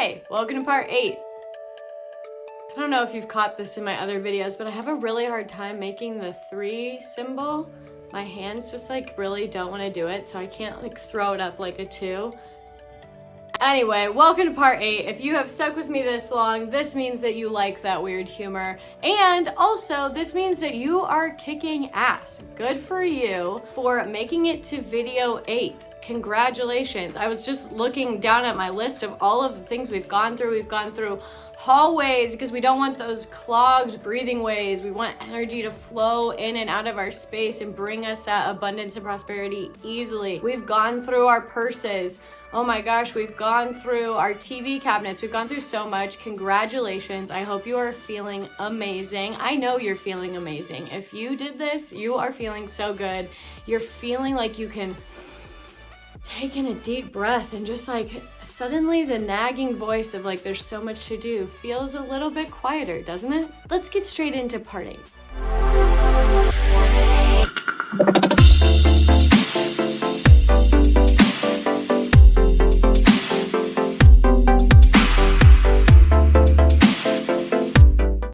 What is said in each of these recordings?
Hey, welcome to part 8. I don't know if you've caught this in my other videos, but I have a really hard time making the 3 symbol. My hands just really don't want to do it, so I can't throw it up like a 2. Anyway, welcome to part 8. If you have stuck with me this long, this means that you like that weird humor. And also, this means that you are kicking ass. Good for you for making it to video 8. Congratulations. I was just looking down at my list of all of the things we've gone through. We've gone through hallways because we don't want those clogged breathing ways. We want energy to flow in and out of our space and bring us that abundance and prosperity easily. We've gone through our purses. Oh my gosh, we've gone through our TV cabinets. We've gone through so much. Congratulations. I hope you are feeling amazing. I know you're feeling amazing. If you did this, you are feeling so good. You're feeling like you can take in a deep breath and just suddenly the nagging voice of there's so much to do feels a little bit quieter, doesn't it? Let's get straight into part 8.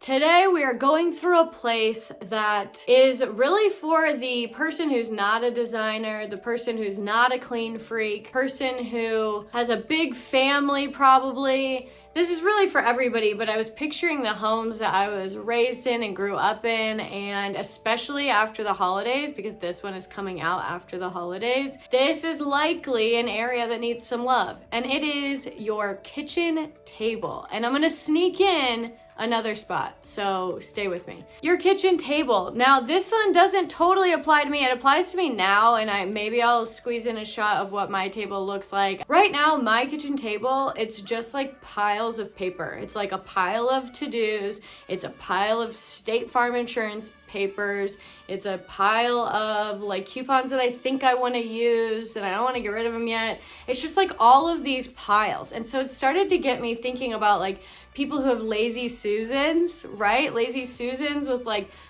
Today we are going through a place that is really for the person who's not a designer, the person who's not a clean freak, person who has a big family probably. This is really for everybody, but I was picturing the homes that I was raised in and grew up in, and especially after the holidays, because this one is coming out after the holidays, this is likely an area that needs some love, and it is your kitchen table. And I'm gonna sneak in another spot, so stay with me. Your kitchen table. Now this one doesn't totally apply to me. It applies to me now, and maybe I'll squeeze in a shot of what my table looks like. Right now, my kitchen table, it's just piles of paper. It's a pile of to-dos. It's a pile of State Farm insurance papers. It's a pile of coupons that I think I want to use and I don't want to get rid of them yet. It's just all of these piles. And so it started to get me thinking about people who have lazy Susans, right? Lazy Susans with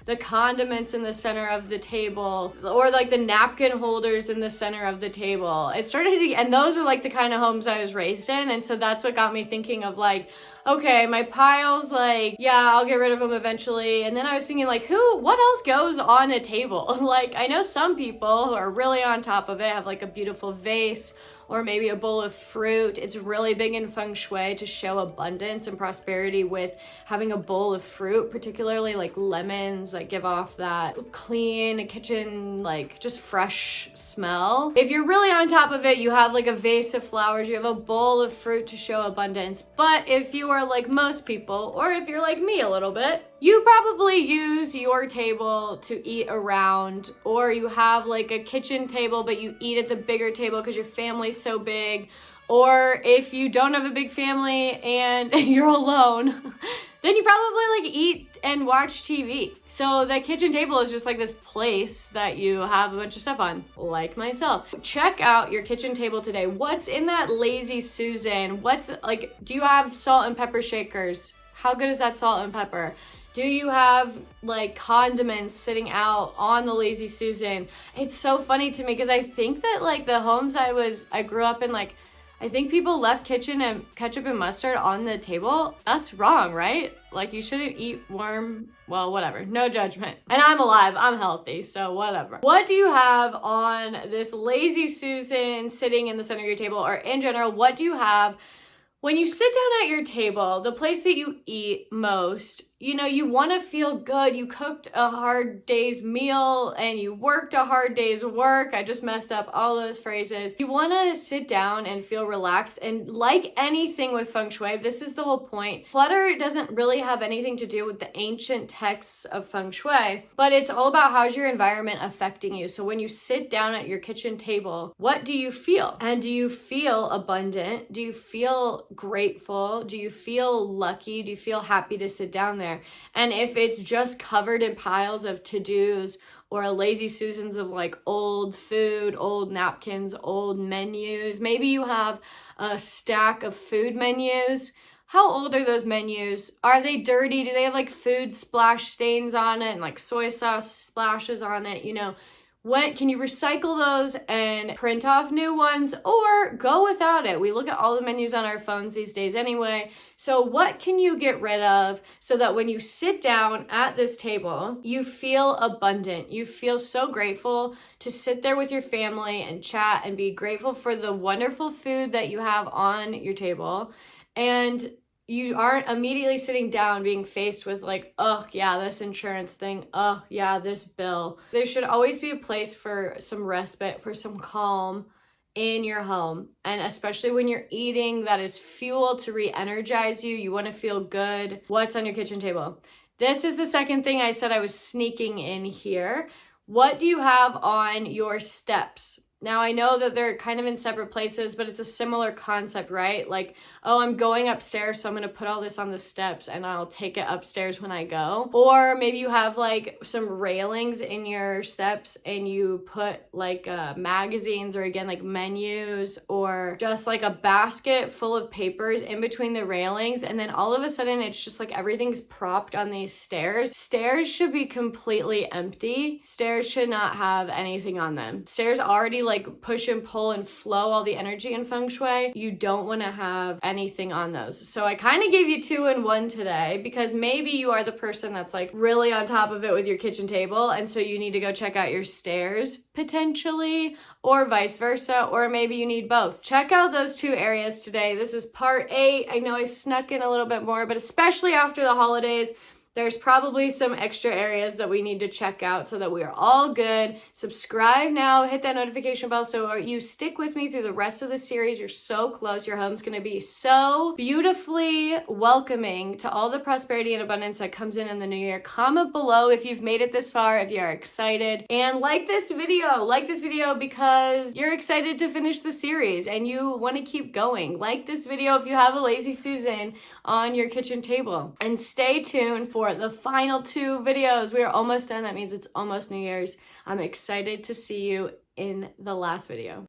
the condiments in the center of the table, or the napkin holders in the center of the table. It started to, and those are the kind of homes I was raised in. And so that's what got me thinking of okay, my piles, yeah, I'll get rid of them eventually. And then I was thinking what else goes on a table? I know some people who are really on top of it have a beautiful vase or maybe a bowl of fruit. It's really big in Feng Shui to show abundance and prosperity with having a bowl of fruit, particularly lemons, give off that clean kitchen, just fresh smell. If you're really on top of it, you have a vase of flowers, you have a bowl of fruit to show abundance. But if you are like most people, or if you're like me a little bit, you probably use your table to eat around, or you have a kitchen table, but you eat at the bigger table because your family's so big. Or if you don't have a big family and you're alone, then you probably eat and watch TV. So the kitchen table is just this place that you have a bunch of stuff on, like myself. Check out your kitchen table today. What's in that lazy Susan? What's do you have salt and pepper shakers? How good is that salt and pepper? Do you have condiments sitting out on the lazy Susan? It's so funny to me because I think that the homes I grew up in, I think people left ketchup and mustard on the table. That's wrong, right? You shouldn't eat warm, well, whatever, no judgment. And I'm alive, I'm healthy, so whatever. What do you have on this lazy Susan sitting in the center of your table, or in general, what do you have when you sit down at your table, the place that you eat most? You want to feel good. You cooked a hard day's meal and you worked a hard day's work. I just messed up all those phrases. You want to sit down and feel relaxed. And like anything with Feng Shui, this is the whole point. Clutter doesn't really have anything to do with the ancient texts of Feng Shui, but it's all about how's your environment affecting you. So when you sit down at your kitchen table, what do you feel? And do you feel abundant? Do you feel grateful? Do you feel lucky? Do you feel happy to sit down there? And if it's just covered in piles of to-dos or lazy Susans of old food, old napkins, old menus, maybe you have a stack of food menus. How old are those menus? Are they dirty? Do they have food splash stains on it and soy sauce splashes on it? When can you recycle those and print off new ones, or go without it? We look at all the menus on our phones these days anyway. So what can you get rid of so that when you sit down at this table, you feel abundant? You feel so grateful to sit there with your family and chat and be grateful for the wonderful food that you have on your table. And you aren't immediately sitting down being faced with like, oh yeah, this insurance thing, oh yeah, this bill. There should always be a place for some respite, for some calm in your home. And especially when you're eating, that is fuel to re-energize you. You want to feel good. What's on your kitchen table? This is the second thing I said I was sneaking in here. What do you have on your steps? Now, I know that they're kind of in separate places, but it's a similar concept, right? Like, oh, I'm going upstairs, so I'm going to put all this on the steps and I'll take it upstairs when I go. Or maybe you have like some railings in your steps and you put like magazines, or again, like menus, or just like a basket full of papers in between the railings. And then all of a sudden, it's just like everything's propped on these stairs. Stairs should be completely empty. Stairs should not have anything on them. Stairs already like push and pull and flow all the energy in Feng Shui. You don't want to have anything on those. So I kind of gave you 2 in 1 today, because maybe you are the person that's like really on top of it with your kitchen table, and so you need to go check out your stairs potentially, or vice versa, or maybe you need both. Check out those 2 areas today. This is part 8. I know I snuck in a little bit more, but especially after the holidays, there's probably some extra areas that we need to check out so that we are all good. Subscribe now, hit that notification bell so you stick with me through the rest of the series. You're so close. Your home's going to be so beautifully welcoming to all the prosperity and abundance that comes in the new year. Comment below if you've made it this far, if you're excited, and like this video. Like this video because you're excited to finish the series and you want to keep going. Like this video if you have a Lazy Susan on your kitchen table, and stay tuned for the final 2 videos. We are almost done. That means it's almost New Year's. I'm excited to see you in the last video.